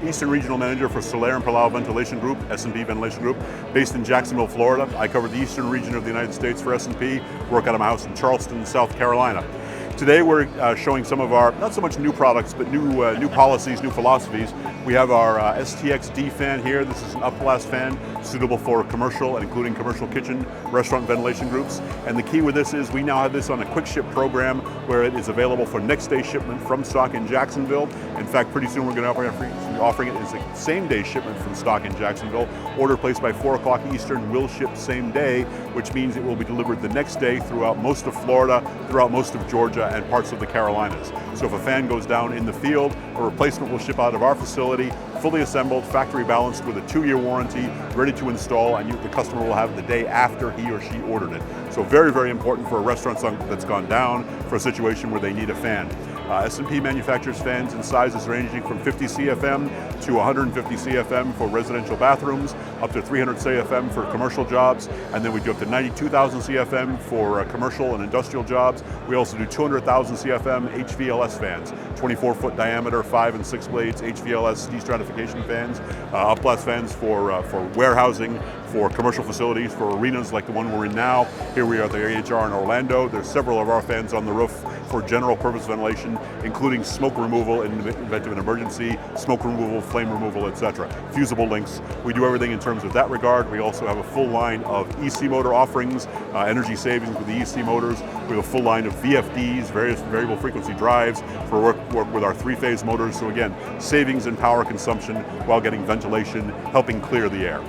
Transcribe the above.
Eastern Regional Manager for Solaire and Palau Ventilation Group, S&P Ventilation Group, based in Jacksonville, Florida. I cover the eastern region of the United States for S&P, work out of my house in Charleston, South Carolina. Today we're showing some of our, not so much new products, but new policies, new philosophies. We have our STXD fan here. This is an upblast fan suitable for commercial and including commercial kitchen, restaurant ventilation groups. And the key with this is we now have this on a quick ship program where it is available for next day shipment from stock in Jacksonville. In fact, pretty soon we're going to be offering it as a same day shipment from stock in Jacksonville. Order placed by 4 o'clock Eastern will ship same day, which means it will be delivered the next day throughout most of Florida, throughout most of Georgia, and parts of the Carolinas. So if a fan goes down in the field, a replacement will ship out of our facility, fully assembled, factory balanced with a 2-year warranty, ready to install, and the customer will have it the day after he or she ordered it. So very, very important for a restaurant that's gone down, for a situation where they need a fan. S&P manufactures fans in sizes ranging from 50 CFM to 150 CFM for residential bathrooms, up to 300 CFM for commercial jobs, and then we do up to 92,000 CFM for commercial and industrial jobs. We also do 200,000 CFM HVLS fans, 24-foot diameter, 5 and 6 blades HVLS destratification fans, upblast fans for warehousing, for commercial facilities, for arenas like the one we're in now. Here we are at the AHR in Orlando. There's several of our fans on the roof for general purpose ventilation, including smoke removal in the event of an emergency, smoke removal, flame removal, etc. Fusible links. We do everything in terms of that regard. We also have a full line of EC motor offerings, energy savings with the EC motors. We have a full line of VFDs, various variable frequency drives for work with our 3-phase motors. So again, savings in power consumption while getting ventilation, helping clear the air.